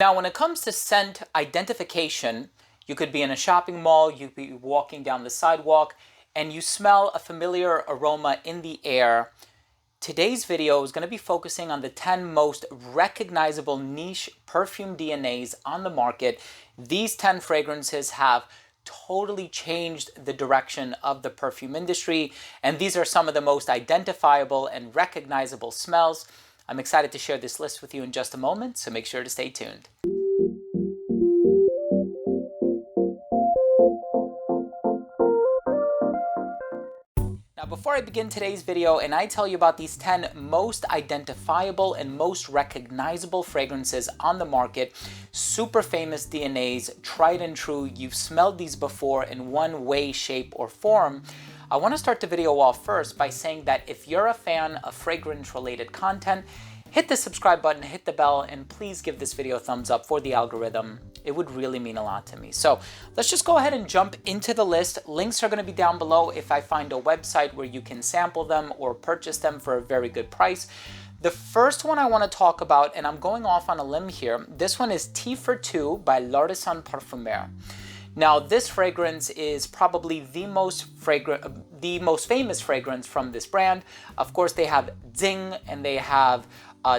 Now, when it comes to scent identification, you could be in a shopping mall, you could be walking down the sidewalk, and you smell a familiar aroma in the air. Today's video is going to be focusing on the 10 most recognizable niche perfume DNAs on the market. These 10 fragrances have totally changed the direction of the perfume industry, and these are some of the most identifiable and recognizable smells. I'm excited to share this list with you in just a moment, so make sure to stay tuned. Now, before I begin today's video and I tell you about these 10 most identifiable and most recognizable fragrances on the market, super famous DNAs, tried and true, you've smelled these before in one way, shape, or form, I want to start the video off first by saying that if you're a fan of fragrance-related content, hit the subscribe button, hit the bell, and please give this video a thumbs up for the algorithm. It would really mean a lot to me. So let's just go ahead and jump into the list. Links are going to be down below if I find a website where you can sample them or purchase them for a very good price. The first one I want to talk about, and I'm going off on a limb here, this one is Tea for Two by L'Artisan Parfumeur. Now, this fragrance is probably the most famous fragrance from this brand. Of course, they have Zing, and they have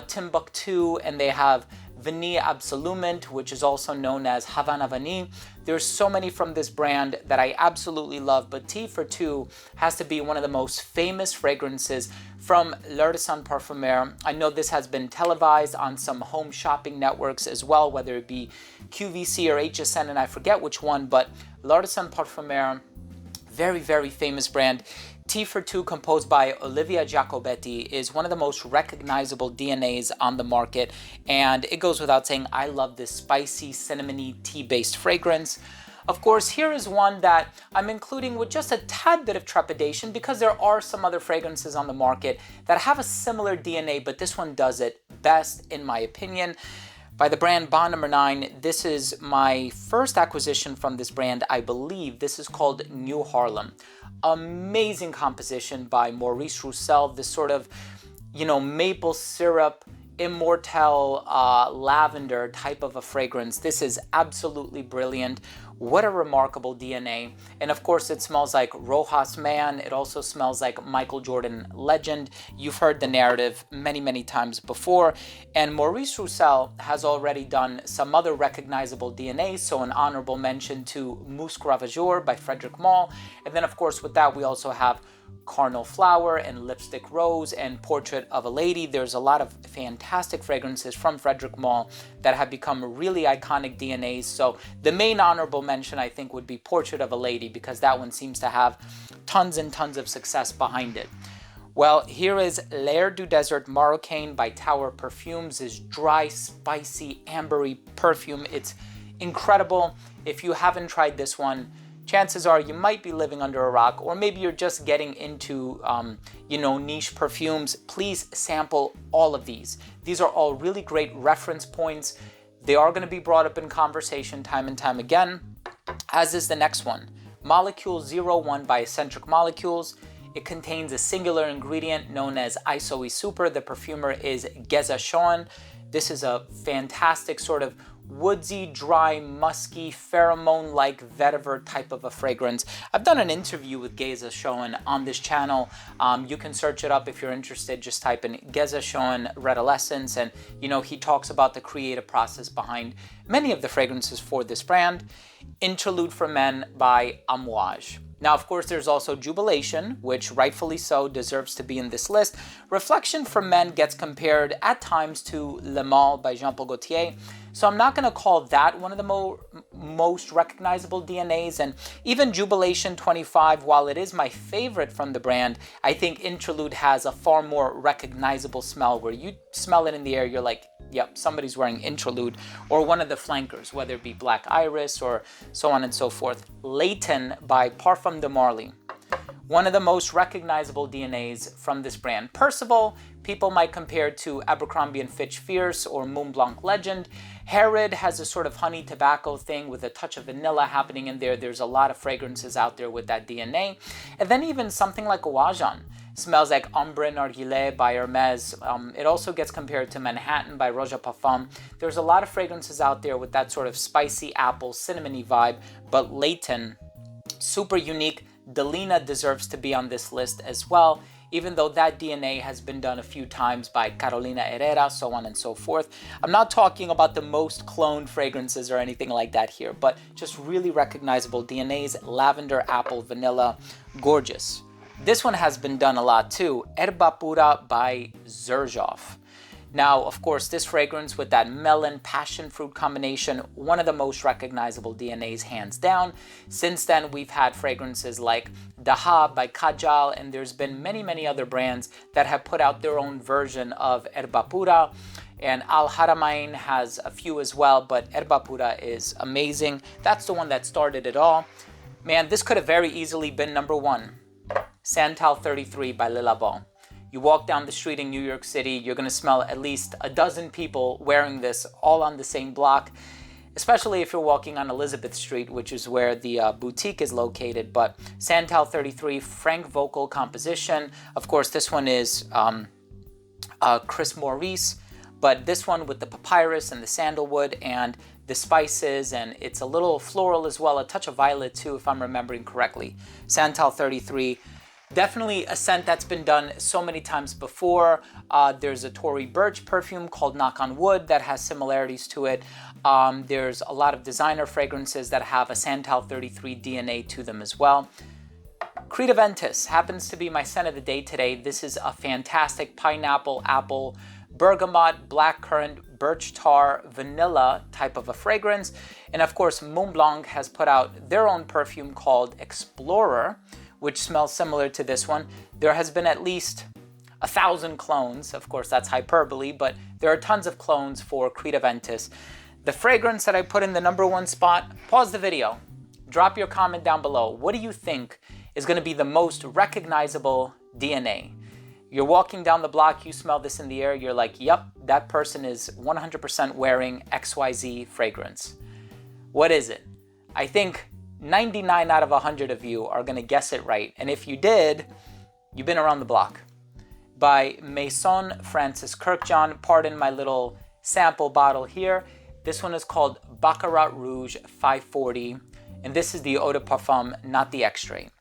Timbuktu, and they have Vanille Absolument, which is also known as Havana Vanille. There's so many from this brand that I absolutely love, but Tea for Two has to be one of the most famous fragrances from L'Artisan Parfumeur. I know this has been televised on some home shopping networks as well, whether it be QVC or HSN, and I forget which one, but L'Artisan Parfumeur, very, very famous brand. Tea for Two, composed by Olivia Jacobetti, is one of the most recognizable DNAs on the market, and it goes without saying, I love this spicy, cinnamony, tea-based fragrance. Of course, here is one that I'm including with just a tad bit of trepidation because there are some other fragrances on the market that have a similar DNA, but this one does it best, in my opinion. By the brand Bond No. 9, this is my first acquisition from this brand, I believe. This is called New Harlem. Amazing composition by Maurice Roussel, this sort of, maple syrup, immortelle, lavender type of a fragrance. This is absolutely brilliant. What a remarkable DNA. And of course, it smells like Rojas Man. It also smells like Michael Jordan Legend. You've heard the narrative many, many times before. And Maurice Roussel has already done some other recognizable DNAs, so an honorable mention to Musc Ravageur by Frederic Malle. And then, of course, with that, we also have Carnal Flower and Lipstick Rose and Portrait of a Lady. There's a lot of fantastic fragrances from Frederic Malle that have become really iconic DNAs. So the main honorable mention, I think, would be Portrait of a Lady, because that one seems to have tons and tons of success behind it. Well, here is L'air du Desert Marocain by Tower Perfumes, this dry, spicy, ambery perfume. It's incredible. If you haven't tried this one, chances are you might be living under a rock, or maybe you're just getting into, niche perfumes. Please sample all of these. These are all really great reference points. They are going to be brought up in conversation time and time again, as is the next one. Molecule 01 by Eccentric Molecules. It contains a singular ingredient known as Isoe Super. The perfumer is Geza Schoen. This is a fantastic sort of woodsy, dry, musky, pheromone-like vetiver type of a fragrance. I've done an interview with Geza Schoen on this channel. You can search it up if you're interested. Just type in Geza Schoen Redolessence, and he talks about the creative process behind many of the fragrances for this brand. Interlude for Men by Amouage. Now, of course, there's also Jubilation, which rightfully so deserves to be in this list. Reflection for Men gets compared at times to Le Male by Jean-Paul Gaultier. So I'm not going to call that one of the most recognizable DNAs. And even Jubilation 25, while it is my favorite from the brand, I think Interlude has a far more recognizable smell, where you smell it in the air, you're like, yep, somebody's wearing Interlude, or one of the flankers, whether it be Black Iris or so on and so forth. Leighton by Parfum de Marly. One of the most recognizable DNAs from this brand. Percival, people might compare to Abercrombie & Fitch Fierce or Mont Blanc Legend. Herod has a sort of honey tobacco thing with a touch of vanilla happening in there. There's a lot of fragrances out there with that DNA. And then even something like Ouajan. Smells like Ombre Narguilé by Hermes. It also gets compared to Manhattan by Roja Parfum. There's a lot of fragrances out there with that sort of spicy apple, cinnamony vibe, but Leighton, super unique. Delina deserves to be on this list as well, even though that DNA has been done a few times by Carolina Herrera, so on and so forth. I'm not talking about the most cloned fragrances or anything like that here, but just really recognizable DNAs, lavender, apple, vanilla, gorgeous. This one has been done a lot too, Erba Pura by Xerjoff. Now, of course, this fragrance with that melon passion fruit combination, one of the most recognizable DNAs hands down. Since then, we've had fragrances like Daha by Kajal, and there's been many other brands that have put out their own version of Erba Pura. And Al Haramain has a few as well, but Erba Pura is amazing. That's the one that started it all. Man, this could have very easily been number one. Santal 33 by Le Labo. You walk down the street in New York City, you're gonna smell at least a dozen people wearing this all on the same block, especially if you're walking on Elizabeth Street, which is where the boutique is located. But Santal 33, Frank Vocal composition. Of course, this one is Chris Maurice, but this one with the papyrus and the sandalwood and the spices, and it's a little floral as well, a touch of violet too, if I'm remembering correctly. Santal 33. Definitely a scent that's been done so many times before. There's a Tory Burch perfume called Knock on Wood that has similarities to it. There's a lot of designer fragrances that have a Santal 33 DNA to them as well. Creed Aventus happens to be my scent of the day today. This is a fantastic pineapple, apple, bergamot, blackcurrant, birch tar, vanilla type of a fragrance. And of course, Montblanc has put out their own perfume called Explorer, which smells similar to this one. There has been at least 1,000 clones. Of course, that's hyperbole, but there are tons of clones for Creed Aventus. The fragrance that I put in the number one spot, pause the video. Drop your comment down below. What do you think is gonna be the most recognizable DNA? You're walking down the block, you smell this in the air, you're like, yep, that person is 100% wearing XYZ fragrance. What is it? I think 99 out of 100 of you are gonna guess it right. And if you did, you've been around the block. By Maison Francis Kurkdjian, pardon my little sample bottle here. This one is called Baccarat Rouge 540. And this is the eau de parfum, not the extrait.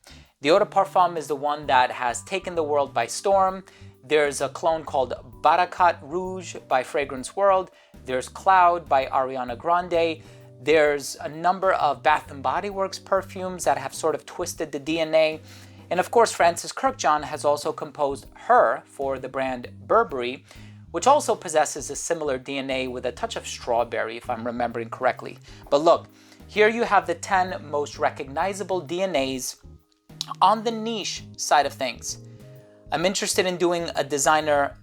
The eau de parfum is the one that has taken the world by storm. There's a clone called Barakat Rouge by Fragrance World. There's Cloud by Ariana Grande. There's a number of Bath & Body Works perfumes that have sort of twisted the DNA. And of course, Francis Kurkdjian has also composed her for the brand Burberry, which also possesses a similar DNA with a touch of strawberry, if I'm remembering correctly. But look, here you have the 10 most recognizable DNAs on the niche side of things. I'm interested in doing a designer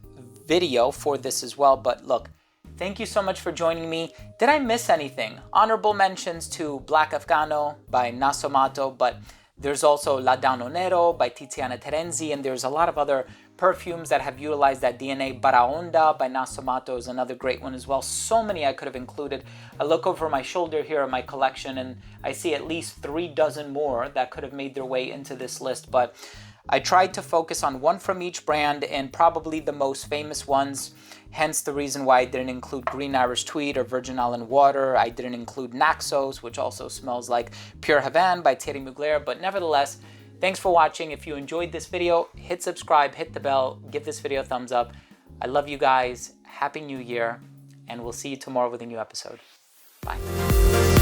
video for this as well, but look, thank you so much for joining me. Did I miss anything? Honorable mentions to Black Afgano by Nasomato, but there's also La Dano Nero by Tiziana Terenzi, and there's a lot of other perfumes that have utilized that DNA. Baraonda by Nasomato is another great one as well. So many I could have included. I look over my shoulder here at my collection and I see at least 3 dozen more that could have made their way into this list, but I tried to focus on one from each brand and probably the most famous ones, hence the reason why I didn't include Green Irish Tweed or Virgin Island Water. I didn't include Naxos, which also smells like Pure Havane by Thierry Mugler, but nevertheless, thanks for watching. If you enjoyed this video, hit subscribe, hit the bell, give this video a thumbs up. I love you guys. Happy New Year, and we'll see you tomorrow with a new episode. Bye.